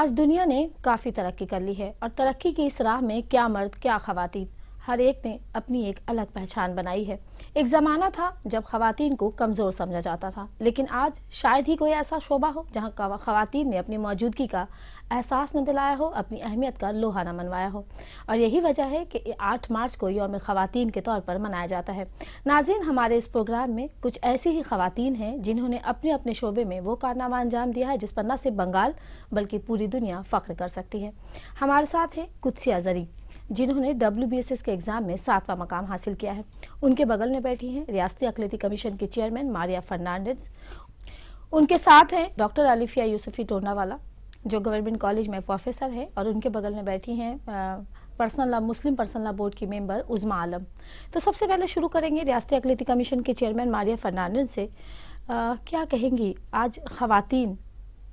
आज दुनिया ने काफ़ी तरक्की कर ली है और तरक्की की इस राह में क्या मर्द क्या खवातीन, हर एक ने अपनी एक अलग पहचान बनाई है। एक ज़माना था जब खवातीन को कमज़ोर समझा जाता था, लेकिन आज शायद ही कोई ऐसा शोबा हो जहां खवातीन ने अपनी मौजूदगी का एहसास न दिलाया हो, अपनी अहमियत का लोहा न मनवाया हो। और यही वजह है कि 8 मार्च को यौम खवातीन के तौर पर मनाया जाता है। नाज़रीन, हमारे इस प्रोग्राम में कुछ ऐसी ही खवातीन हैं जिन्होंने अपने अपने शोबे में वो कारनामा अंजाम दिया है जिस पर न सिर्फ बंगाल बल्कि पूरी दुनिया फ़ख्र कर सकती है। हमारे साथ हैं कुदसिया ज़री, जिन्होंने WBSS के एग्ज़ाम में 7वां मकाम हासिल किया है। उनके बगल में बैठी हैं रियासती अक़लियती कमीशन की चेयरमैन मारिया फर्नांडिस। उनके साथ हैं डॉक्टर अलिफिया यूसुफी टोंडावाला, जो गवर्नमेंट कॉलेज में प्रोफेसर हैं, और उनके बगल में बैठी हैं मुस्लिम पर्सनल लॉ बोर्ड की मेंबर उज़मा आलम। तो सबसे पहले शुरू करेंगे रियासती अक़लियती कमीशन के चेयरमैन मारिया फर्नांडिस से। क्या कहेंगी, आज ख़वातीन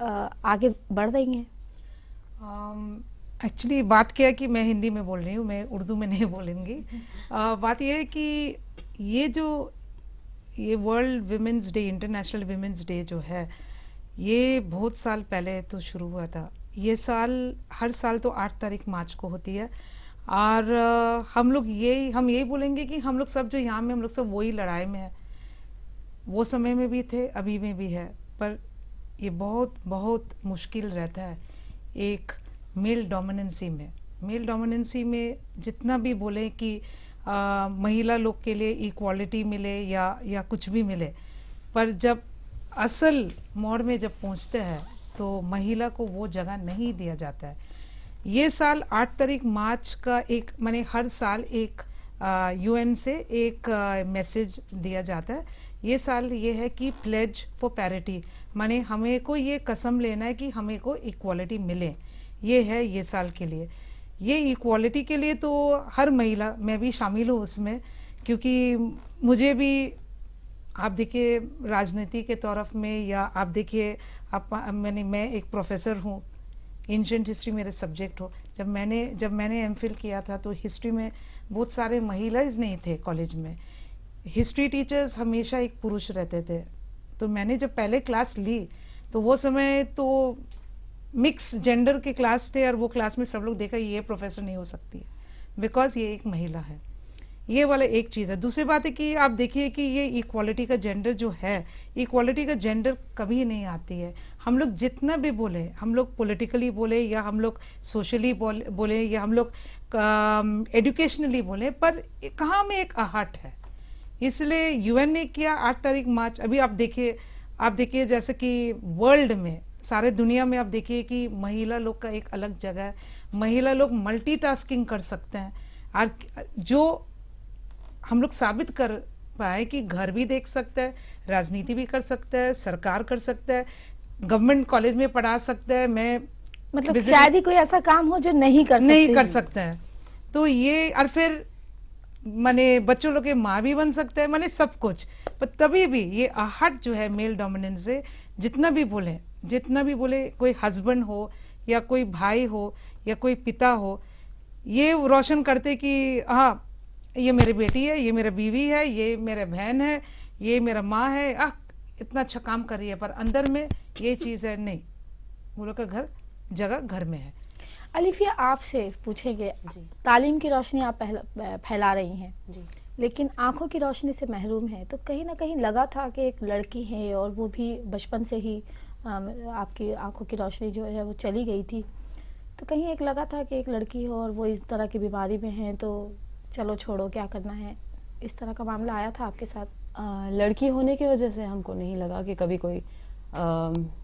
आगे बढ़ रही हैं? एक्चुअली बात क्या है कि मैं हिंदी में बोल रही हूँ, मैं उर्दू में नहीं बोलूँगी। बात यह है कि ये world women's day, international women's day जो है, ये बहुत साल पहले तो शुरू हुआ था। ये हर साल तो 8 तारीख मार्च को होती है। और हम यही बोलेंगे कि हम लोग सब जो यहाँ में, हम लोग सब वही लड़ाई में है। वो समय में भी थे, अभी में भी है, पर ये बहुत बहुत मुश्किल रहता है एक मेल डोमिनेंसी में जितना भी बोले कि महिला लोग के लिए इक्वालिटी मिले या कुछ भी मिले, पर जब असल मोड़ में जब पहुंचते हैं तो महिला को वो जगह नहीं दिया जाता है। ये साल 8 तारीख मार्च का एक माने हर साल एक UN से एक मैसेज दिया जाता है। ये साल ये है कि प्लेज फॉर पैरिटी, माने हमें को ये कसम लेना है कि हमें को इक्वालिटी मिले। ये है ये साल के लिए। ये इक्वालिटी के लिए तो हर महिला, मैं भी शामिल हूँ उसमें, क्योंकि मुझे भी आप देखिए राजनीति के तरफ में, या आप देखिए मैं एक प्रोफेसर हूँ, एंशिएंट हिस्ट्री मेरे सब्जेक्ट हो। जब मैंने MPhil किया था तो हिस्ट्री में बहुत सारे महिलाएं नहीं थे कॉलेज में। हिस्ट्री टीचर्स हमेशा एक पुरुष रहते थे। तो मैंने जब पहले क्लास ली तो वो समय तो मिक्स जेंडर के क्लास थे, और वो क्लास में सब लोग देखा ये प्रोफेसर नहीं हो सकती है बिकॉज ये एक महिला है। ये वाला एक चीज़ है। दूसरी बात है कि आप देखिए कि ये इक्वालिटी का जेंडर जो है, इक्वालिटी का जेंडर कभी नहीं आती है। हम लोग जितना भी बोले, हम लोग पॉलिटिकली बोले या हम लोग सोशली बोले या हम लोग एजुकेशनली बोले, पर कहाँ में एक आहट है। इसलिए UN ने किया 8 तारीख मार्च। अभी आप देखिए जैसे कि वर्ल्ड में, सारे दुनिया में आप देखिए कि महिला लोग का एक अलग जगह है। महिला लोग मल्टीटास्किंग कर सकते हैं, और जो हम लोग साबित कर पाए कि घर भी देख सकता है, राजनीति भी कर सकता है, सरकार कर सकता है, गवर्नमेंट कॉलेज में पढ़ा सकता है। मैं मतलब शायद ही कोई ऐसा काम हो जो नहीं कर सकता है। तो ये, और फिर माने बच्चों लोग के माँ भी बन सकता है, माने सब कुछ। पर तभी भी ये आहट जो है मेल डोमिनेंस से, जितना भी बोले कोई हस्बैंड हो या कोई भाई हो या कोई पिता हो, ये रोशन करते कि हाँ ये मेरी बेटी है, ये मेरा बीवी है, ये मेरा बहन है, ये मेरा माँ है, इतना अच्छा काम कर रही है, पर अंदर में ये चीज़ है नहीं। वो लोग का जगह घर में है। अलिफिया, आपसे पूछेंगे, तालीम की रोशनी आप फैला रही हैं जी, लेकिन आंखों की रोशनी से महरूम है, तो कहीं ना कहीं लगा था कि एक लड़की है और वो भी बचपन से ही आपकी आंखों की रोशनी जो है वो चली गई थी, तो कहीं एक लगा था कि एक लड़की हो और वो इस तरह की बीमारी में है, तो चलो छोड़ो, क्या करना है, इस तरह का मामला आया था आपके साथ? लड़की होने की वजह से हमको नहीं लगा कि कभी कोई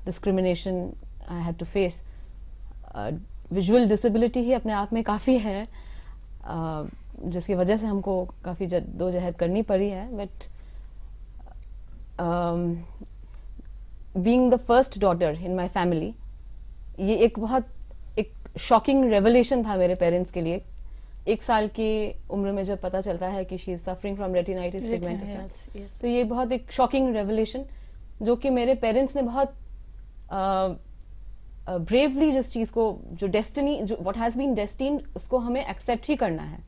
discrimination I had to face. Visual disability ही अपने आप में काफ़ी है, जिसकी वजह से हमको काफ़ी जद्दोजहद करनी पड़ी है। But being the first daughter in my family, ये एक शॉकिंग रेवलेशन था मेरे पेरेंट्स के लिए। 1 साल की उम्र में जब पता चलता है कि she is suffering from retinitis pigmentosa, तो ये बहुत एक शॉकिंग रेवलेशन, जो कि मेरे पेरेंट्स ने बहुत ब्रेवली जिस चीज को, जो डेस्टिनी, जो व्हाट हैज बीन डेस्टिन्ड, उसको हमें एक्सेप्ट ही करना है।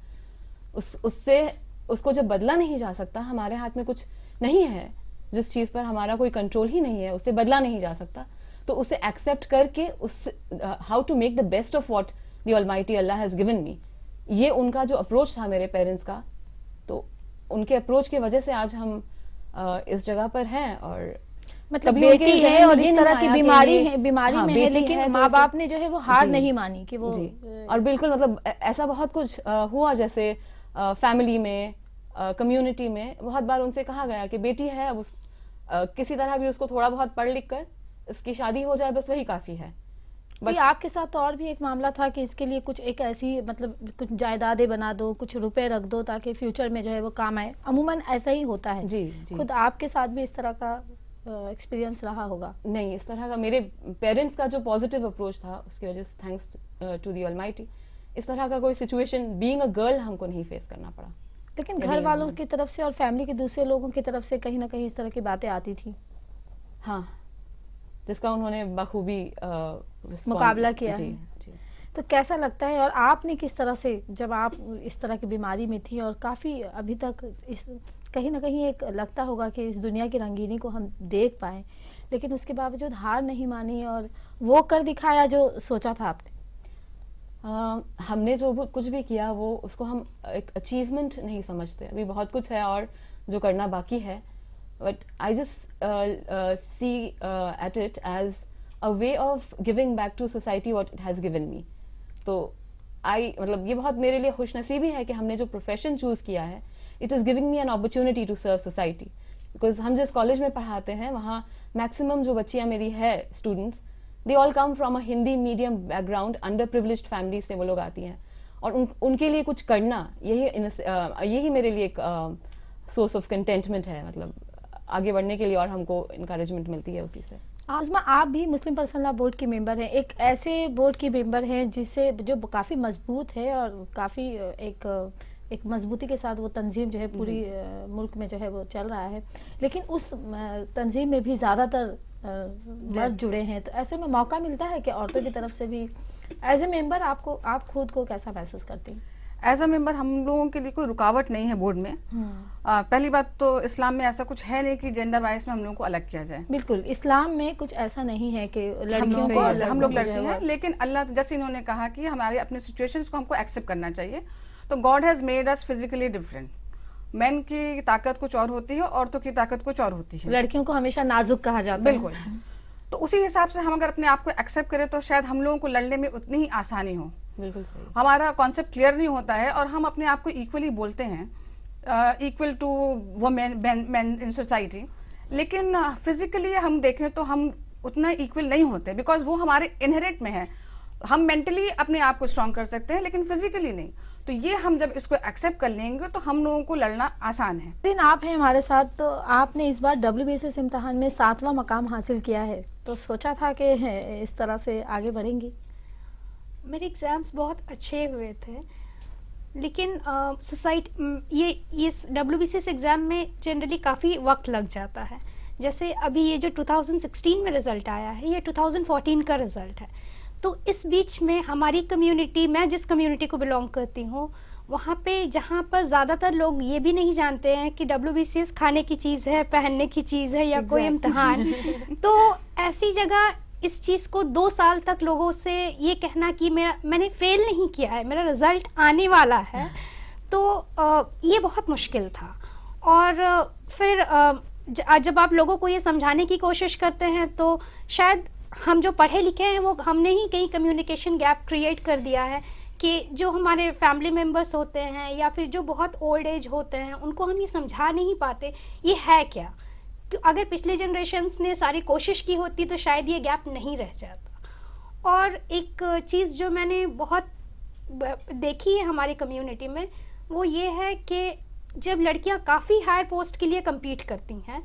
उसको जब बदला नहीं जा सकता, हमारे हाथ में कुछ नहीं है, जिस चीज पर हमारा कोई कंट्रोल ही नहीं है, उससे बदला नहीं जा सकता, तो उसे एक्सेप्ट करके उस how to make the best of what the almighty Allah has given me, ये उनका जो अप्रोच था मेरे पेरेंट्स का, तो उनके अप्रोच की वजह से आज हम इस जगह पर हैं। और मतलब कभी उनके बेटी जहन है में और ये इस नहीं तरह की आया कि बीमारी ये- है, बीमारी हाँ, में है, बेटी लेकिन है तो माँ इसे- बाप ने जो है वो हार जी, नहीं मानी कि वो जी। और बिल्कुल मतलब ऐसा बहुत कुछ हुआ, जैसे फैमिली में, कम्युनिटी में बहुत बार उनसे कहा गया कि बेटी है, अब किसी तरह भी उसको थोड़ा बहुत पढ़ लिख कर इसकी शादी हो जाए, बस वही काफी है। भाई आपके साथ तो और भी एक मामला था कि इसके लिए कुछ एक ऐसी मतलब कुछ जायदादें बना दो, कुछ रुपए रख दो ताकि फ्यूचर में जो है वो काम आए। अमूमन ऐसा ही होता है। जी, जी। खुद आपके साथ भी इस तरह का एक्सपीरियंस रहा होगा? नहीं, इस तरह का मेरे पेरेंट्स का जो पॉजिटिव अप्रोच था उसकी वजह से, थैंक्स टू द ऑलमाइटी, इस तरह का कोई सिचुएशन बीइंग अ गर्ल हमको नहीं फेस करना पड़ा। लेकिन या घर नहीं वालों हुआ। की तरफ से और फैमिली के दूसरे लोगों की तरफ से कहीं ना कहीं इस तरह की बातें आती थी, हाँ, जिसका उन्होंने बखूबी मुकाबला किया जी, है। जी। तो कैसा लगता है और आपने किस तरह से, जब आप इस तरह की बीमारी में थी और काफी अभी तक इस कहीं ना कहीं एक लगता होगा कि इस दुनिया की रंगीनी को हम देख पाए, लेकिन उसके बावजूद हार नहीं मानी और वो कर दिखाया जो सोचा था आपने? हमने जो कुछ भी किया वो उसको हम एक अचीवमेंट नहीं समझते, अभी बहुत कुछ है और जो करना बाकी है, but I just see at it as a way of giving back to society what it has given me. तो मतलब ये बहुत मेरे लिए खुशनसीबी है कि हमने जो प्रोफेशन चूज किया है, it is giving me an opportunity to serve society. Because हम जिस कॉलेज में पढ़ाते हैं वहाँ मैक्सिमम जो बच्चियाँ मेरी है students, they all come from a Hindi medium background, under privileged family से वो लोग आती हैं, और उनके लिए कुछ करना यही मेरे लिए एक सोर्स ऑफ कंटेंटमेंट है, मतलब आगे बढ़ने के लिए, और हमको इंकरेजमेंट मिलती है उसी से। आज़मा, आप भी मुस्लिम पर्सनल लॉ बोर्ड की मेंबर हैं, एक ऐसे बोर्ड की मेंबर हैं जिसे जो काफ़ी मजबूत है और काफ़ी एक मजबूती के साथ वो तंजीम जो है पूरी मुल्क में जो है वो चल रहा है, लेकिन उस तंजीम में भी ज़्यादातर मर्द जुड़े हैं, तो ऐसे में मौका मिलता है कि औरतों की तरफ से भी एज ए मेंबर आप खुद को कैसा महसूस करती हैं? एज अ मेंबर हम लोगों के लिए कोई रुकावट नहीं है बोर्ड में। पहली बात तो इस्लाम में ऐसा कुछ है नहीं कि जेंडर वाइज में हम लोगों को अलग किया जाए। बिल्कुल, इस्लाम में कुछ ऐसा नहीं है कि हम लोग लड़के हैं, हैं। लेकिन अल्लाह जैसे इन्होंने कहा कि हमारे अपने सिचुएशंस को हमको एक्सेप्ट करना चाहिए। तो God has made us physically different. Main की ताकत कुछ और होती है, औरतों की ताकत कुछ और होती है। लड़कियों को हमेशा नाजुक कहा जाता है। बिल्कुल। तो उसी हिसाब से हम अगर अपने आप को एक्सेप्ट करें तो शायद हम लोगों को लड़ने में उतनी ही आसानी हो। बिल्कुल सही। हमारा कॉन्सेप्ट क्लियर नहीं होता है और हम अपने आप को इक्वली बोलते हैं, equal to women in society, लेकिन फिजिकली हम देखें तो हम उतना इक्वल नहीं होते, बिकॉज वो हमारे इनहेरेंट में है। हम मेंटली अपने आप को स्ट्रांग कर सकते हैं लेकिन फिजिकली नहीं। तो ये हम जब इसको एक्सेप्ट कर लेंगे तो हम लोगों को लड़ना आसान है। लेकिन आप हैं हमारे साथ, तो आपने इस बार WBCS इम्तिहान में 7वां मकाम हासिल किया है, तो सोचा था कि इस तरह से आगे बढ़ेंगी? मेरे एग्ज़ाम्स बहुत अच्छे हुए थे, लेकिन ये WBCS एग्ज़ाम में जनरली काफ़ी वक्त लग जाता है। जैसे अभी ये जो 2016 में रिज़ल्ट आया है, ये 2014 का रिज़ल्ट है। तो इस बीच में हमारी कम्युनिटी, मैं जिस कम्युनिटी को बिलोंग करती हूँ, वहाँ पे जहाँ पर ज़्यादातर लोग ये भी नहीं जानते हैं कि WBCS खाने की चीज़ है, पहनने की चीज़ है या कोई इम्तिहान। तो ऐसी जगह इस चीज़ को 2 साल तक लोगों से ये कहना कि मैंने फेल नहीं किया है, मेरा रिज़ल्ट आने वाला है, तो ये बहुत मुश्किल था। और फिर जब आप लोगों को ये समझाने की कोशिश करते हैं तो शायद हम जो पढ़े लिखे हैं वो हमने ही कहीं कम्युनिकेशन गैप क्रिएट कर दिया है कि जो हमारे फैमिली मेम्बर्स होते हैं या फिर जो बहुत ओल्ड एज होते हैं उनको हम ये समझा नहीं पाते ये है क्या। अगर पिछले जनरेशन्स ने सारी कोशिश की होती तो शायद ये गैप नहीं रह जाता। और एक चीज़ जो मैंने बहुत देखी है हमारी कम्युनिटी में, वो ये है कि जब लड़कियां काफ़ी हायर पोस्ट के लिए कम्पीट करती हैं,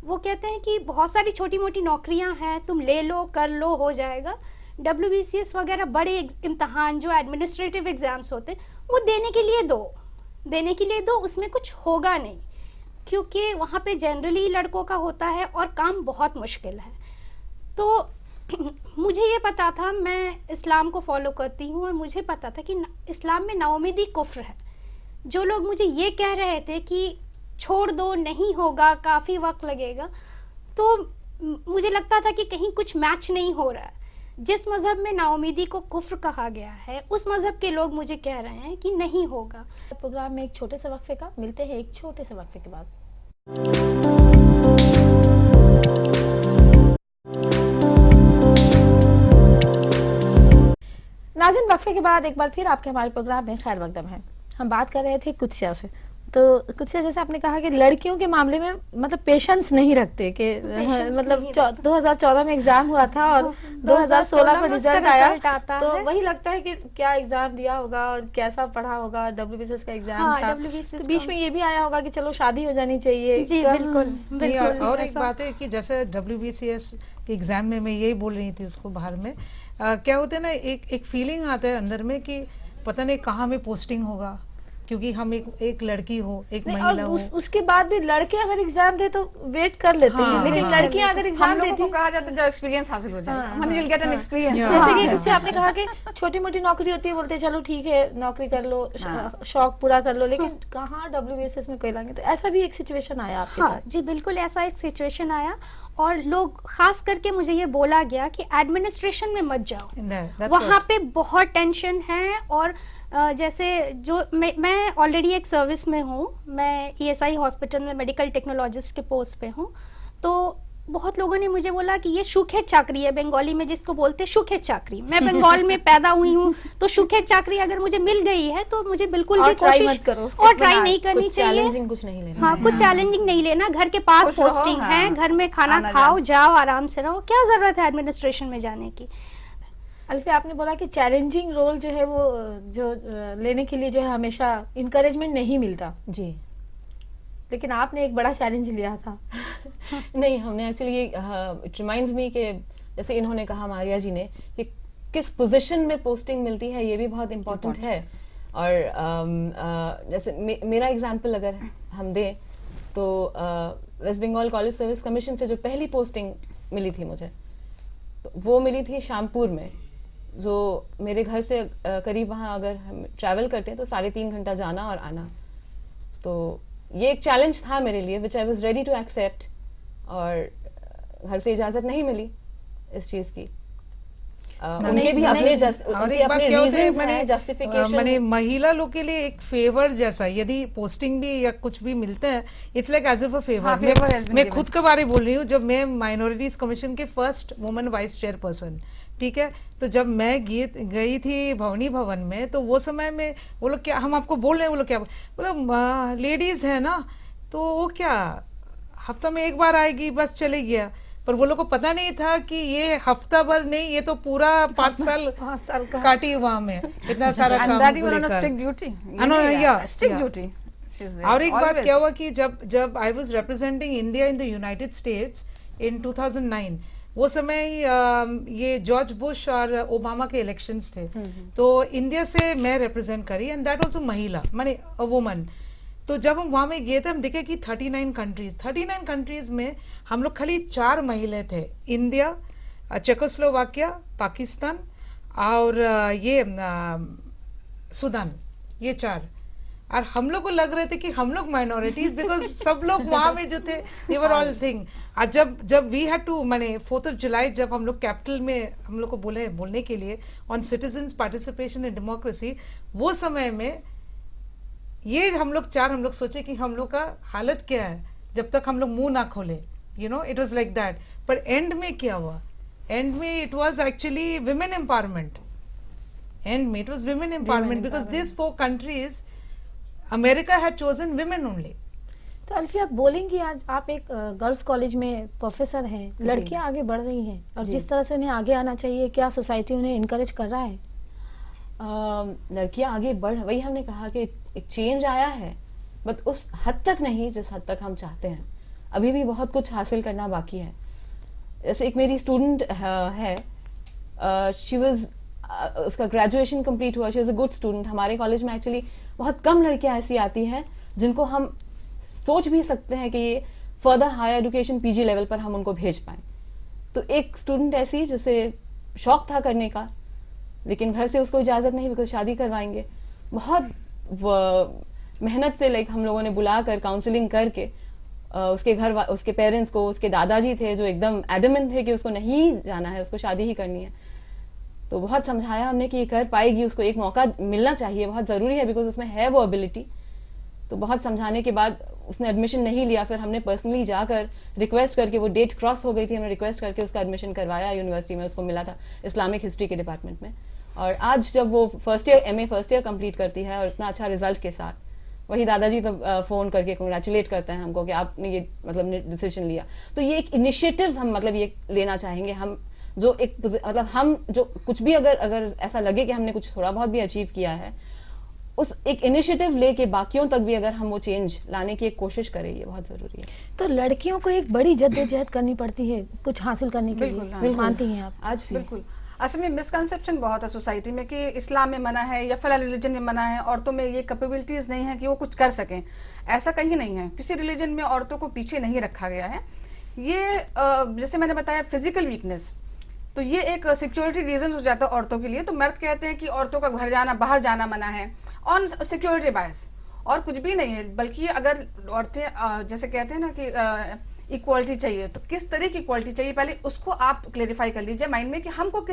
वो कहते हैं कि बहुत सारी छोटी मोटी नौकरियां हैं, तुम ले लो, कर लो, हो जाएगा। WBCS वगैरह बड़े इम्तहान जो एडमिनिस्ट्रेटिव एग्ज़ाम्स होते हैं वो देने के लिए दो, उसमें कुछ होगा नहीं, क्योंकि वहाँ पे जनरली लड़कों का होता है और काम बहुत मुश्किल है। तो मुझे ये पता था, मैं इस्लाम को फॉलो करती हूँ और मुझे पता था कि इस्लाम में नाउमीदी कुफ्र है। जो लोग मुझे ये कह रहे थे कि छोड़ दो, नहीं होगा, काफ़ी वक्त लगेगा, तो मुझे लगता था कि कहीं कुछ मैच नहीं हो रहा है। जिस मजहब में नाउमीदी को कुफ्र कहा गया है, उस मजहब के लोग मुझे कह रहे हैं कि नहीं होगा। प्रोग्राम में एक छोटे से वक्फे का, मिलते हैं एक छोटे से वक्फे के बाद। नाज़रीन, वक्फे के बाद एक बार फिर आपके हमारे प्रोग्राम में खैर मकदम है। हम बात कर रहे थे कुत्सिया से। तो कुत्सिया, जैसे आपने कहा कि लड़कियों के मामले में मतलब पेशेंस नहीं रखते कि मतलब 2014 में एग्जाम हुआ था और 2016 में रिजल्ट आया, तो वही लगता है कि क्या एग्जाम दिया होगा और कैसा पढ़ा होगा। WBCS का एग्जाम था, तो बीच में ये भी आया होगा कि चलो शादी हो जानी चाहिए। जी बिल्कुल बिल्कुल। और एक बात है कि जैसे WBCS के एग्जाम में मैं यही बोल रही थी उसको बाहर में, क्या होता है ना, एक फीलिंग आता है अंदर में कि पता नहीं कहाँ में पोस्टिंग होगा, क्योंकि हम एक लड़की हो, एक महिला हो। उसके बाद भी लड़के अगर एग्जाम दे तो वेट कर लेते हैं, लेकिन लड़कियां अगर एग्जाम हम लोगों देती को कहा जाता है जो एक्सपीरियंस हासिल हो जाए, माने you'll get an experience। जैसे कि जैसे आपने कहा कि छोटी मोटी नौकरी होती है, बोलते हैं चलो ठीक है नौकरी कर लो, शौक पूरा कर लो, लेकिन कहाँ WBCS में कोई लाएंगे। तो ऐसा भी एक सिचुएशन आया आपके हाँ साथ? जी बिल्कुल, ऐसा एक सिचुएशन आया और लोग खास करके मुझे ये बोला गया कि एडमिनिस्ट्रेशन में मत जाओ, वहाँ पे बहुत टेंशन है। और जैसे जो मैं ऑलरेडी एक सर्विस में हूँ, मैं ESI हॉस्पिटल में मेडिकल टेक्नोलॉजिस्ट के पोस्ट पे हूँ। तो बहुत लोगों ने मुझे बोला कि ये सुखे चाकरी है, बंगाली में जिसको बोलते हैं सुखे चाकरी। मैं बंगाल में पैदा हुई हूँ, तो सुखे चाकरी अगर मुझे मिल गई है तो मुझे बिल्कुल भी कोशिश मत करो और ट्राई नहीं करनी चाहिए। कुछ नहीं लेना। हाँ, कुछ चैलेंजिंग नहीं लेना, घर के पास खुश रहो, पोस्टिंग हाँ। है, घर में खाना खाओ, जाओ आराम से रहो, क्या जरूरत है एडमिनिस्ट्रेशन में जाने की। अल्फिया, आपने बोला कि चैलेंजिंग रोल जो है वो जो लेने के लिए जो है हमेशा इनकरेजमेंट नहीं मिलता, जी लेकिन आपने एक बड़ा चैलेंज लिया था। नहीं, हमने एक्चुअली इट रिमाइंड्स मी कि जैसे इन्होंने कहा मारिया जी ने कि किस पोजीशन में पोस्टिंग मिलती है, ये भी बहुत इम्पोर्टेंट है। और जैसे मेरा एग्जांपल अगर हम दें तो West Bengal college service commission से जो पहली पोस्टिंग मिली थी मुझे, तो वो मिली थी शामपुर में, जो मेरे घर से करीब, वहाँ अगर हम ट्रैवल करते हैं तो 3.5 घंटा जाना और आना। तो ये एक चैलेंज था मेरे लिए, which I was ready to accept. और घर से इजाजत नहीं मिली इस चीज की। उनके भी अपने और एक बात क्या होता है, जस्टिफिकेशन। मैंने महिला लोग के लिए एक फेवर जैसा, यदि पोस्टिंग भी या कुछ भी मिलता है, it's like as if a हाँ, फेवर। favor has been मैं given। खुद के बारे बोल रही हूँ, जब मैं माइनॉरिटीज कमीशन के फर्स्ट वुमेन वाइस चेयरपर्सन, ठीक है, तो जब मैं गई थी भवनी भवन में, तो वो समय में वो लोग क्या, हम आपको बोल रहे हैं, वो लोग क्या बोलो, लेडीज है ना, तो वो क्या हफ्ता में एक बार आएगी बस चले गया। पर वो लोग को पता नहीं था कि ये हफ्ता भर नहीं, ये तो पूरा 5 साल काटी वहां में इतना सारा काम लेकर। और एक बात क्या हुआ कि जब I was representing India in the United states in 2009, वो समय ये जॉर्ज बुश और ओबामा के इलेक्शंस थे, तो इंडिया से मैं रिप्रेजेंट करी, एंड दैट आल्सो महिला, माने अ वुमन। तो जब हम वहां में गए थे, हम देखे कि 39 कंट्रीज में हम लोग खाली 4 महिला थे, इंडिया, चेकोस्लोवाकिया, पाकिस्तान और ये सूडान, ये 4। और हम लोग को लग रहे थे कि हम लोग माइनॉरिटीज, बिकॉज सब लोग वहां में जो थे दे वर ऑल थिंग। और जब वी हैड टू, माने 4th of July जब हम लोग कैपिटल में हम लोग को बोलने के लिए on citizens participation in democracy, वो समय में ये हम लोग सोचे कि हम लोग का हालत क्या है जब तक हम लोग मुंह ना खोले, you know, it was like that. पर एंड में क्या हुआ, एंड में it was actually women empowerment, and में it was women empowerment, because this 4 countries America had chosen women only. तो अल्फिया, आप बोलेंगी, आज आप एक गर्ल्स कॉलेज में प्रोफेसर हैं, लड़कियां आगे बढ़ रही हैं और जिस तरह से उन्हें आगे आना चाहिए, क्या सोसाइटी उन्हें इनकरेज कर रहा है? लड़कियां आगे बढ़, वही हमने कहा कि एक चेंज आया है, बट उस हद तक नहीं जिस हद तक हम चाहते हैं। अभी भी बहुत कुछ हासिल करना बाकी है। जैसे एक मेरी स्टूडेंट है, शी वाज, उसका ग्रेजुएशन कंप्लीट हुआ, she was a good student. हमारे कॉलेज में एक्चुअली बहुत कम लड़कियां ऐसी आती हैं जिनको हम सोच भी सकते हैं कि ये further higher education PG level पर हम उनको भेज पाए। तो एक स्टूडेंट ऐसी जिसे शौक था करने का, लेकिन घर से उसको इजाजत नहीं, बिकॉज शादी करवाएंगे। बहुत मेहनत से, लाइक हम लोगों ने बुलाकर काउंसलिंग करके उसके पेरेंट्स को, उसके दादाजी थे जो एकदम एडमेंट थे कि उसको नहीं जाना है, उसको शादी ही करनी है। तो बहुत समझाया हमने कि ये कर पाएगी, उसको एक मौका मिलना चाहिए, बहुत ज़रूरी है, बिकॉज उसमें है वो एबिलिटी। तो बहुत समझाने के बाद उसने एडमिशन नहीं लिया। फिर हमने पर्सनली जाकर रिक्वेस्ट करके, वो डेट क्रॉस हो गई थी, हमने रिक्वेस्ट करके उसका एडमिशन करवाया यूनिवर्सिटी में। उसको मिला था इस्लामिक हिस्ट्री के डिपार्टमेंट में। और आज जब वो MA फर्स्ट ईयर कंप्लीट करती है और इतना अच्छा रिजल्ट के साथ, वही दादाजी तो फ़ोन करके कंग्रेचुलेट करते हैं हमको कि आपने ये मतलब डिसीजन लिया। तो ये एक इनिशिएटिव हम मतलब ये लेना चाहेंगे, हम जो एक मतलब हम जो कुछ भी अगर ऐसा लगे कि हमने कुछ थोड़ा बहुत भी अचीव किया है, उस एक इनिशिएटिव लेके बाकियों तक भी अगर हम वो चेंज लाने की एक कोशिश करें, ये बहुत जरूरी है। तो लड़कियों को एक बड़ी जद्दोजहद करनी पड़ती है कुछ हासिल करने के बिल्कुल, लिए, हाँ। मानती हैं आप? आज भी बिल्कुल। असल में मिसकंसेप्शन बहुत है सोसाइटी में कि इस्लाम में मना है या फला रिलीजन में मना है, औरतों में ये कैपेबिलिटीज नहीं है कि वो कुछ कर सकें। ऐसा कहीं नहीं है, किसी रिलीजन में औरतों को पीछे नहीं रखा गया है। ये जैसे मैंने बताया फिजिकल वीकनेस, तो ये एक सिक्योरिटी रीजन हो जाता है औरतों के लिए। तो मर्द कहते हैं कि औरतों का घर जाना, बाहर जाना मना है ऑन सिक्योरिटी बायस, और कुछ भी नहीं है। बल्कि अगर औरतें जैसे कहते हैं ना कि इक्वालिटी चाहिए, तो किस तरह की इक्वालिटी चाहिए पहले उसको आप क्लेरिफाई कर लीजिए माइंड में कि हमको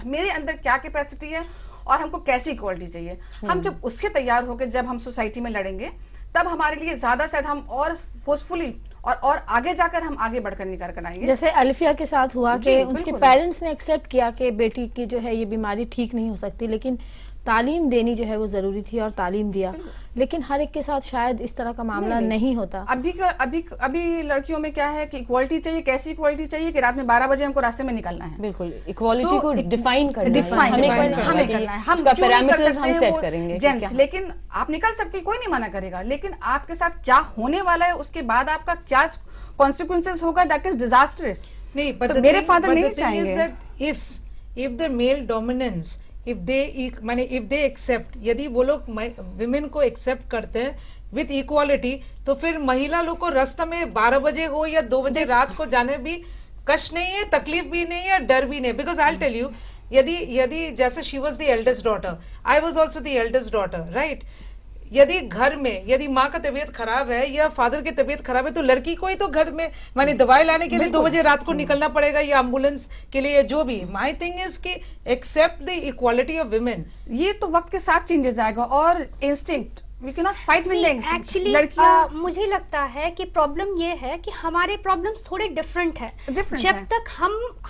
मेरे अंदर क्या कैपेसिटी है और हमको कैसी इक्वालिटी चाहिए। हम जब उसके तैयार होकर जब हम सोसाइटी में लड़ेंगे, तब हमारे लिए ज्यादा शायद हम और फोर्सफुली और आगे जाकर हम आगे बढ़कर निकल कर आएंगे। जैसे अल्फिया के साथ हुआ जी, कि उनके बिल्कुल। पेरेंट्स ने एक्सेप्ट किया कि बेटी की जो है ये बीमारी ठीक नहीं हो सकती, लेकिन तालीम देनी जो है वो जरूरी थी और तालीम दिया। लेकिन हर एक के साथ शायद इस तरह का मामला नहीं होता। अभी लड़कियों में क्या है कि इक्वालिटी चाहिए। कैसी इक्वालिटी चाहिए कि रात में 12 बजे हमको रास्ते में निकलना है। बिल्कुल इक्वालिटी तो को डिफाइन करना है, डिफाइन हमें करना है। हम उसका क्यों नहीं कर पैरामीटर्स सकते हम हैं सेट वो करेंगे कि जेंट्स, क्या- लेकिन आप निकल सकती, कोई नहीं मना करेगा, लेकिन आपके साथ क्या होने वाला है उसके बाद आपका क्या कॉन्सिक्वेंसेस होगा, दैट इज डिजास्टरस। नहीं, but तो the मेरे thing- फादर but नहीं the thing is चाहेंगे। that if the male dominance, if they accept, यदि वो लोग women को accept करते हैं with equality, तो फिर महिला लोग को रास्ता में 12 बजे हो या 2 बजे रात को जाने भी कष्ट नहीं है, तकलीफ भी नहीं है, डर भी नहीं। बिकॉज आई टेल यू, यदि जैसे she was the eldest daughter, I was also the eldest daughter, right. यदि घर में यदि माँ का तबीयत खराब है या फादर की तबीयत खराब है, तो लड़की को ही तो घर में माने दवाई लाने के लिए 2 बजे रात को निकलना पड़ेगा, या एम्बुलेंस के लिए, जो भी। माई थिंग इज कि accept the equality of women. ये तो वक्त के साथ चेंजेस आएगा, और instinct we can not fight with actually लड़कियां। मुझे लगता है कि प्रॉब्लम ये है कि हमारे प्रॉब्लम्स थोड़े डिफरेंट है। Different जब है। तक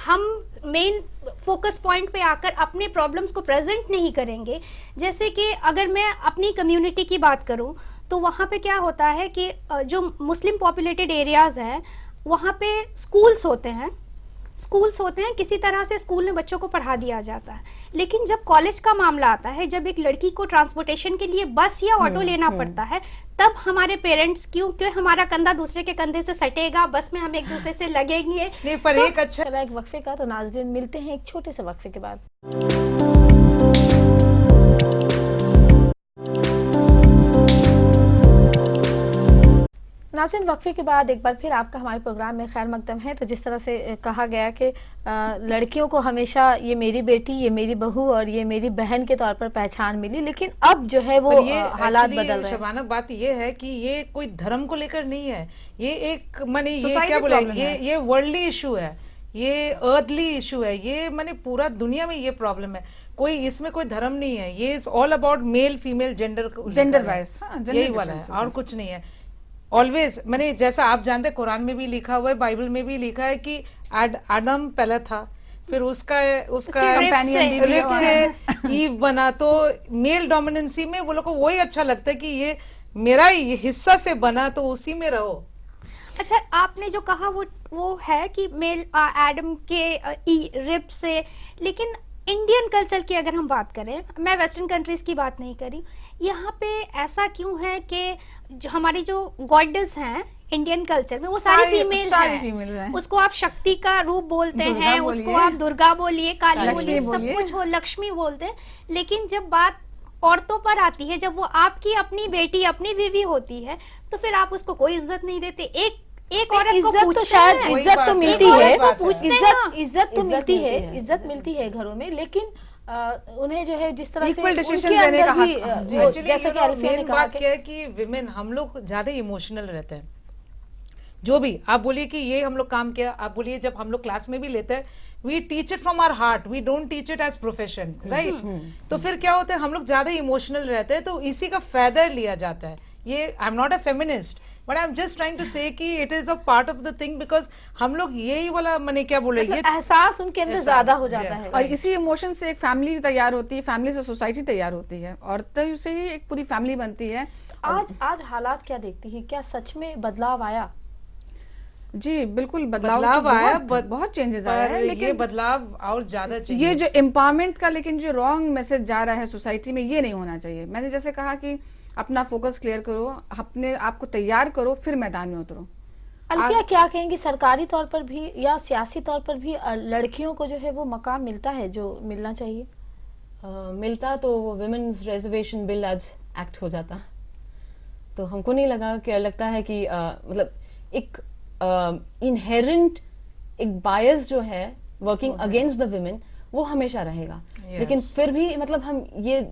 हम मेन फोकस पॉइंट पे आकर अपने प्रॉब्लम्स को प्रेजेंट नहीं करेंगे, जैसे कि अगर मैं अपनी कम्युनिटी की बात करूं, तो वहाँ पे क्या होता है कि जो मुस्लिम पॉपुलेटेड एरियाज हैं, वहाँ पे स्कूल्स होते हैं, किसी तरह से स्कूल में बच्चों को पढ़ा दिया जाता है। लेकिन जब कॉलेज का मामला आता है, जब एक लड़की को ट्रांसपोर्टेशन के लिए बस या ऑटो लेना पड़ता है, तब हमारे पेरेंट्स, क्योंकि हमारा कंधा दूसरे के कंधे से सटेगा, बस में हम एक दूसरे से लगेंगे। नहीं, पर एक अच्छा चला एक वक्फे का, तो नाज़रीन मिलते हैं एक छोटे से वक्फे के बाद। नाज़रीन, वक्फे के बाद एक बार फिर आपका हमारे प्रोग्राम में खैर मकदम है। तो जिस तरह से कहा गया कि लड़कियों को हमेशा ये मेरी बेटी, ये मेरी बहू और ये मेरी बहन के तौर पर पहचान मिली, लेकिन अब जो है वो पर ये हालात actually, बदल रहे हैं। शबाना, बात ये है कि ये कोई धर्म को लेकर नहीं है, ये एक माने ये Society क्या बोले, problem है। ये वर्ल्डली इशू है, ये अर्थली इशू है, ये माने पूरा दुनिया में ये प्रॉब्लम है। कोई इसमें कोई धर्म नहीं है, ये all about male female gender Gender-wise, हाँ, gender यही वाला है, differences और है। कुछ नहीं है। ऑलवेज मैंने, जैसा आप जानते हैं, कुरान में भी लिखा हुआ है, बाइबल में भी लिखा है कि आदम पहला था, फिर उसका companion भी रिप हुआ से ईव बना। तो मेल डोमिनेंसी में वो लोग को वही अच्छा लगता है कि ये मेरा ही हिस्सा से बना, तो उसी में रहो। अच्छा, आपने जो कहा वो है कि मेल एडम के रिप से, लेकिन इंडियन कल्चर की अगर हम बात करें, मैं वेस्टर्न कंट्रीज की बात नहीं करी, यहाँ पे ऐसा क्यों है कि जो हमारी जो गॉडेस हैं इंडियन कल्चर में, वो सारी फीमेल हैं। उसको आप शक्ति का रूप बोलते हैं, उसको आप दुर्गा बोलिए, काली बोलिए, सब कुछ हो, लक्ष्मी बोलते हैं। लेकिन जब बात औरतों पर आती है, जब वो आपकी अपनी बेटी, अपनी बीवी होती है, तो फिर आप उसको कोई इज्जत नहीं देते। एक औरत को इज्जत तो पूछते शायद हैं, इज्जत तो मिलती एक है, औरत को पूछते हैं ना। इज्जत तो मिलती है, मिलती है। इज्जत मिलती है घरों में, लेकिन उन्हें जो है जिस तरह से Equal decision उनके देने अंदर का भी हक, जी। वो Actually, जैसे कि अल्फिया ने मेन कहा बात कि क्या है कि विमेन, हम लोग ज्यादा इमोशनल रहते हैं। जो भी आप बोलिए कि ये हम लोग काम किया, आप बोलिए जब हम लोग क्लास में भी लेते हैं, we teach it from our heart, we don't teach it as profession, right? तो फिर क्या होता है, हम लोग ज्यादा इमोशनल रहते हैं, तो इसी का फायदा लिया जाता है। ये I am not a feminist, but I am just trying to say कि it is a part of the thing, because हम लोग यही वाला मैंने क्या बोले, ये एहसास उनके अंदर एहसास, ज्यादा हो जी, जाता है। और इसी इमोशन से एक फैमिली तैयार होती है, फैमिली से सोसाइटी तैयार होती है, और तब से ही एक पूरी फैमिली बनती है। आज हालात क्या देखती हैं, क्या सच में बदलाव आया? जी बिल्कुल, बदलाव बदलाव तो आया, बहुत चेंजेस आया है, ये लेकिन बदलाव और ज्यादा चाहिए। ये जो एम्पावरमेंट का लेकिन जो रॉन्ग मैसेज जा रहा है सोसाइटी में, ये नहीं होना चाहिए। मैंने जैसे कहा कि अपना फोकस क्लियर करो, अपने आप को तैयार करो, फिर मैदान में उतरो। अल्फिया क्या कहेंगी, सरकारी तौर पर भी या सियासी तौर पर भी लड़कियों को जो है वो मकाम मिलता है जो मिलना चाहिए? मिलता तो विमेन्स रिजर्वेशन बिल आज एक्ट हो जाता, तो हमको नहीं लगता है कि मतलब एक इनहेरेंट एक बायस जो है वर्किंग अगेंस्ट द विमेन, वो हमेशा रहेगा। लेकिन फिर भी मतलब हम ये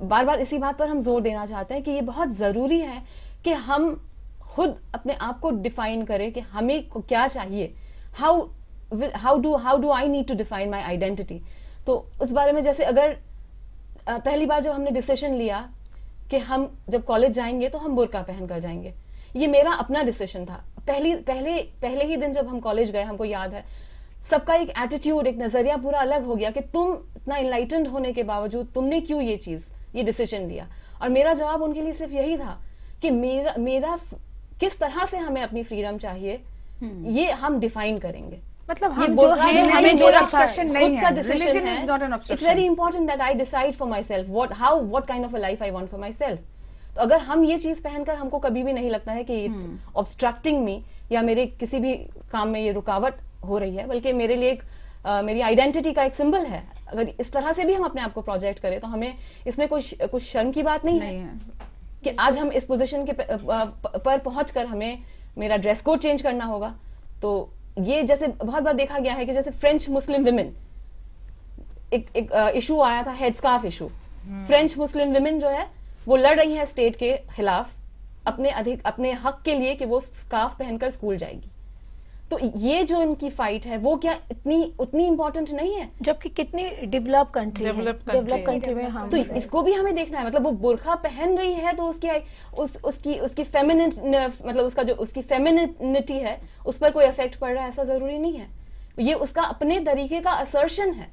बार बार इसी बात पर हम जोर देना चाहते हैं कि ये बहुत जरूरी है कि हम खुद अपने आप को डिफाइन करें कि हमें को क्या चाहिए, how do I need to define my identity. तो उस बारे में जैसे अगर पहली बार जब हमने डिसीजन लिया कि हम जब कॉलेज जाएंगे तो हम बुर्का पहन कर जाएंगे, ये मेरा अपना डिसीजन था। पहले ही दिन जब हम कॉलेज गए, हमको याद है सबका एक एटीट्यूड, एक नजरिया पूरा अलग हो गया कि तुम इतना इनलाइटेंड होने के बावजूद तुमने क्यों ये डिसीजन लिया। और मेरा जवाब उनके लिए सिर्फ यही था कि मेरा किस तरह से हमें अपनी फ्रीडम चाहिए, ये हम डिफाइन करेंगे। मतलब ये हम जो बोलना हैं है, हमें ये जो मेरा obstruction नहीं खुद है। का डिसीजन Religion है। is not an It's obstruction. very important that I decide for myself what kind of a life I want for myself. तो अगर हम ये चीज पहनकर हमको कभी भी नहीं लगता है कि it's obstructing me या मेरे किसी भी काम में ये रुकावट हो रही है, बल्कि मेरे लिए मेरी आइडेंटिटी का एक सिंबल है, अगर इस तरह से भी हम अपने आप को प्रोजेक्ट करें तो हमें इसमें कुछ शर्म की बात नहीं है कि आज हम इस पोजीशन के पर पहुंचकर हमें मेरा ड्रेस कोड चेंज करना होगा। तो ये जैसे बहुत बार देखा गया है कि जैसे फ्रेंच मुस्लिम विमेन, एक इशू आया था, head scarf issue. French Muslim women जो है वो लड़ रही है स्टेट के खिलाफ अपने हक के लिए कि वो स्कार्फ पहनकर स्कूल जाएगी। तो ये जो इनकी फाइट है वो क्या उतनी इंपॉर्टेंट नहीं है? जबकि कितनी डेवलप कंट्री है, Developed डेवलप country कंट्री में हम तो इसको भी हमें देखना है। मतलब वो बुर्का पहन रही है तो उसकी फेमिनिन, मतलब उसकी फेमिनिटी है, उस पर कोई इफेक्ट पड़ रहा है ऐसा जरूरी नहीं है। ये उसका अपने तरीके का असर्शन है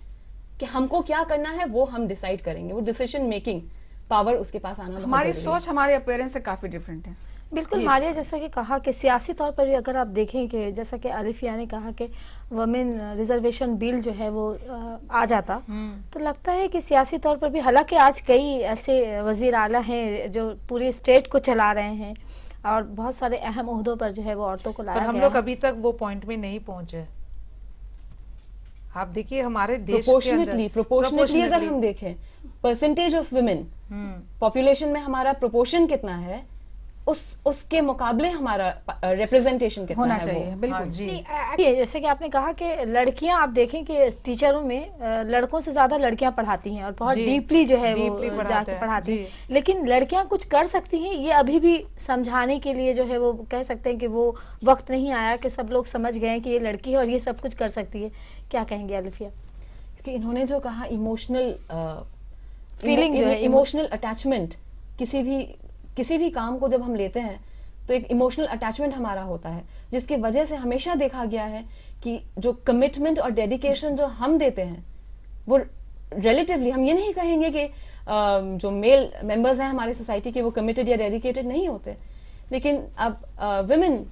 कि हमको क्या करना है वो हम डिसाइड करेंगे। वो डिसीजन मेकिंग पावर उसके पास आना बहुत हमारी जरूरी है। सोच हमारे अपीयरेंस से काफी डिफरेंट है। बिल्कुल मारिया, जैसा कि कहा कि सियासी तौर पर भी अगर आप देखें कि जैसा कि अलिफिया ने कहा कि वुमेन रिजर्वेशन बिल जो है वो आ जाता, तो लगता है कि सियासी तौर पर भी, हालांकि आज कई ऐसे वजीर आला हैं जो पूरे स्टेट को चला रहे हैं और बहुत सारे अहम ओहदों पर जो है वो औरतों को पर लाया हम गया लोग है। अभी तक वो पॉइंट में नहीं पहुंचे। आप देखिए हमारे देश के प्रोपोर्शनेटली अंदर अगर हम देखें परसेंटेज ऑफ वुमेन पॉपुलेशन में हमारा प्रोपोर्शन कितना है, उसके मुकाबले हमारा रिप्रेजेंटेशन कितना होना है चाहिए, वो। बिल्कुल। हाँ जी। ये जैसे कि आपने कहा कि लड़कियां, आप देखें कि टीचरों में लड़कों से ज्यादा लड़कियां पढ़ाती हैं और बहुत जी, डीपली जो है deeply वो पढ़ाते जाके हैं, पढ़ाती जी। हैं। लेकिन लड़कियां कुछ कर सकती हैं, ये अभी भी समझाने के लिए जो है वो कह सकते हैं कि वो वक्त नहीं आया कि सब लोग समझ गए हैं कि ये लड़की है और ये सब कुछ कर सकती है। क्या कहेंगे अलिफिया? क्योंकि इन्होंने जो कहा इमोशनल Feeling जो है, इमोशनल अटैचमेंट, किसी भी काम को जब हम लेते हैं तो एक इमोशनल अटैचमेंट हमारा होता है, जिसकी वजह से हमेशा देखा गया है कि जो कमिटमेंट और डेडिकेशन जो हम देते हैं वो रिलेटिवली, हम ये नहीं कहेंगे कि जो मेल मेंबर्स हैं हमारी सोसाइटी के वो कमिटेड या डेडिकेटेड नहीं होते, लेकिन अब women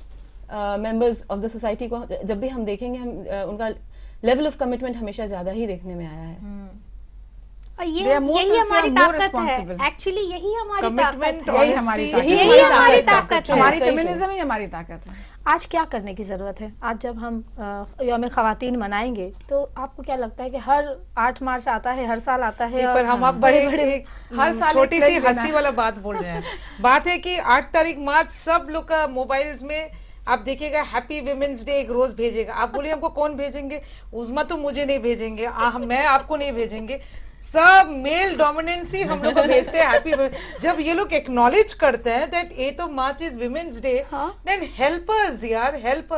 members of the society को जब भी हम देखेंगे, हम उनका लेवल ऑफ कमिटमेंट हमेशा ज्यादा ही देखने में आया है। और They are more यही sincere, हमारी more ताकत है। responsible. एक्चुअली यही हमारी Commitment, ताकत है। यही हमारी ताकत यही यही हमारी ताकत है। हमारी Very true. फेमिनिज्म ही हमारी ताकत है। आज क्या करने की जरूरत है? आज जब हम यौम खवातीन मनाएंगे तो आपको क्या लगता है कि हर 8 मार्च आता है, हर साल आता है, पर हम अब हर साल छोटी एक सी pledge लेना हंसी है। वाला बात बोल रहे हैं। बात है कि 8 तारीख मार्च सब लोग का मोबाइल्स में आप देखिएगा हैप्पी विमेंस डे एक रोज भेजेगा। आप बोलिए हमको कौन भेजेंगे? उज़मा तो मुझे नहीं भेजेंगे, मैं आपको नहीं भेजेंगे। सब मेल डोमिनेंसी हम लोग को भेजते हैं हैप्पी। जब ये लोग एक्नॉलेज करते हैं that 8 of March is Women's Day, then help us यार, help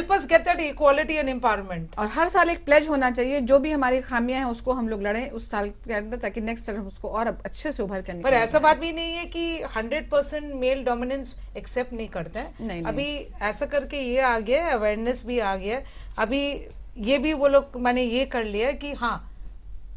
us get that equality and empowerment। और हर साल एक प्लेज होना चाहिए, जो भी हमारी खामियां हैं उसको हम लोग लड़ें उस साल के अंदर, ताकि नेक्स्ट टाइम उसको और अच्छे से उभर कर पर ऐसा बात भी नहीं है कि 100% मेल डोमिनेंस एक्सेप्ट नहीं करते हैं। नहीं। अभी ऐसा करके ये आ गया है, अवेयरनेस भी आ गया है। अभी ये भी वो लोग मैंने ये कर लिया है कि हाँ,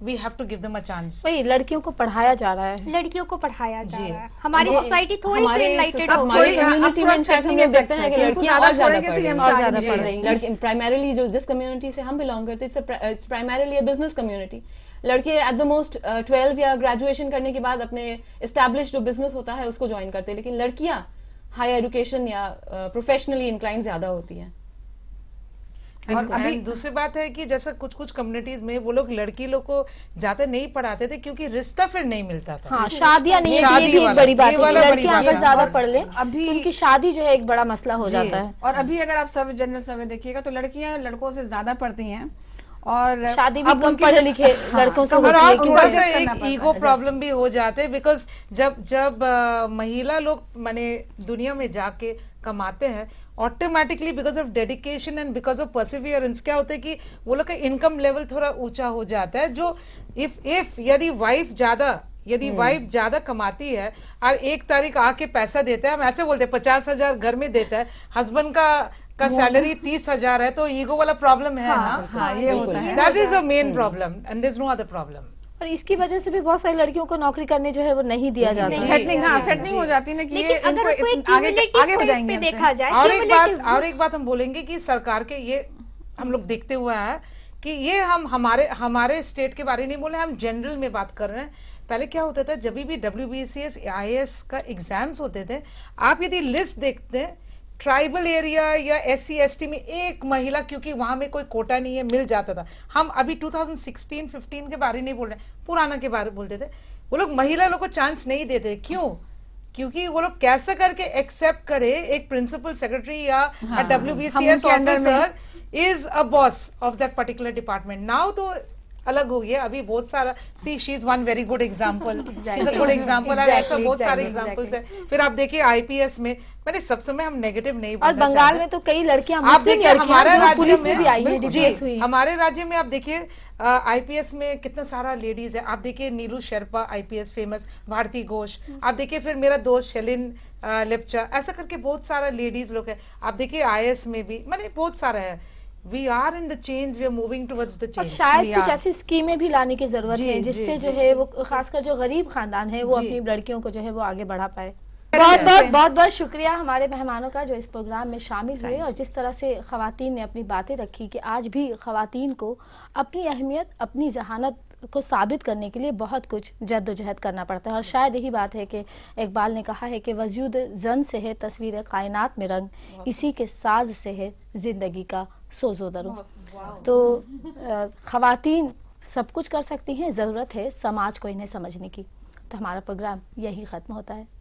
we have to give them a chance. वही लड़कियों को पढ़ाया जा रहा है, लड़कियों को पढ़ाया जा जी। रहा है। हमारी सोसाइटी थोड़ी सी हमारे इनलाइटेड हो हमारे गई है। कम्युनिटी में इनफैक्ट हम लोग देखते हैं कि लड़कियां और ज्यादा पढ़ रही हैं, और ज्यादा पढ़ रही हैं। लड़की प्राइमरीली जो जिस कम्युनिटी से हम बिलोंग करते हैं, it's primarily a business community. लड़के एट द मोस्ट 12 या ग्रेजुएशन करने के बाद अपने एस्टैब्लिश जो बिजनेस होता है उसको ज्वाइन करते हैं, लेकिन लड़कियां हायर एजुकेशन या प्रोफेशनली इंक्लाइन ज्यादा होती हैं। और अभी दूसरी बात है कि जैसा कुछ कुछ कम्युनिटीज में वो लोग लड़की लोग को ज्यादा नहीं पढ़ाते थे क्योंकि रिश्ता फिर नहीं मिलता था। हाँ, शादियां नहीं, शादी ये भी एक वाला, बड़ी बात ये है वाला कि बड़ी लड़कियां बात अगर है। ज्यादा और पढ़ लें अभी- तो उनकी शादी जो है एक बड़ा मसला हो जी। जाता है। और अभी अगर आप सब जनरल सर्वे देखिएगा तो लड़कियां लड़कों से ज्यादा पढ़ती हैं, और शादी भी अब कम उनकी- पढ़े लिखे हाँ, लड़कों से तो होती और है, आप क्योंकि थोड़ा सा adjust करना एक पड़ता ईगो है, प्रॉब्लम भी हो जाते हैं, बिकॉज जब महिला लोग माने दुनिया में जाके कमाते हैं automatically because of dedication and because of Perseverance क्या होता है कि वो लोग का इनकम लेवल थोड़ा ऊंचा हो जाता है। जो इफ यदि वाइफ ज्यादा कमाती है और 1 तारीख आके पैसा देता है, हम ऐसे बोलते हैं 50,000 घर में देता है, हस्बैंड का सैलरी 30,000 है, तो ईगो वाला प्रॉब्लम है ना। हाँ, ये होता है। That is a main problem and there is no other problem. और इसकी वजह से भी बहुत सारी लड़कियों को नौकरी करने जो है वो नहीं दिया जाता नहीं। है। सेटलिंग, हाँ, सेटलिंग हो जाती है ना कि लेकिन ये अगर इनको उसको एक इतने आगे cumulative आगे हो point जाएंगे पे हमसे। देखा जाए, और cumulative- एक बात हम बोलेंगे कि सरकार के ये हम लोग देखते हुए है कि ये हम हमारे स्टेट के बारे में नहीं बोल रहे, हम जनरल में बात कर रहे हैं। पहले क्या होता था, जब भी WBCS IAS का एग्जाम्स होते थे, आप यदि लिस्ट देखते हैं ट्राइबल एरिया या SC ST में एक महिला, क्योंकि वहां में कोई कोटा नहीं है, मिल जाता था। हम अभी 2016-15 के बारे नहीं बोल रहे, पुराना के बारे बोलते थे। वो लोग महिला लोग को चांस नहीं देते, क्यों? क्योंकि वो लोग कैसे करके एक्सेप्ट करे एक प्रिंसिपल सेक्रेटरी या WBCS officer is a boss of that particular department. Now तो अलग हो गया, अभी बहुत सारा सी she is one very good example, she is a good example, और ऐसा बहुत सारे एग्जांपल्स है। फिर आप देखिए IPS में, मैंने सब समय हम नेगेटिव नहीं और बोलना बंगाल चाहते। में तो कई लड़कियां आप मुस्लिम देखिए हमारे लड़कियां जो राज्य पुलिस में में भी आई हैं, DPS हुई जी, हैं। हमारे राज्य में आप देखिए IPS में कितना सारा लेडीज है। आप देखिए नीलू शेरपा IPS फेमस, भारती घोष, आप देखिए फिर मेरा दोस्त शैलिन लेप्चा, ऐसा करके बहुत सारा लेडीज लोग है। आप देखिए IAS में भी मैंने बहुत सारा है। We are in the change, we are moving towards the और चेंज। शायद कुछ ऐसी स्कीमें भी लाने की जरूरत जी, है जी, जिससे जो जी, है वो खासकर जो गरीब खानदान है वो जी। अपनी लड़कियों को जो है वो आगे बढ़ा पाए। Yes, बहुत बहुत शुक्रिया हमारे मेहमानों का जो इस प्रोग्राम में शामिल हुए और जिस तरह से खवातीन ने अपनी बातें रखी कि आज भी खवातीन को अपनी अहमियत, अपनी जहानत को साबित करने के लिए बहुत कुछ जद्दोजहद करना पड़ता है। और शायद यही बात है कि इकबाल ने कहा है कि वजूद जन से है तस्वीर कायनात में रंग, इसी के साज से है जिंदगी का सोजो दरो। तो खवातीन सब कुछ कर सकती हैं, ज़रूरत है समाज को इन्हें समझने की। तो हमारा प्रोग्राम यही ख़त्म होता है।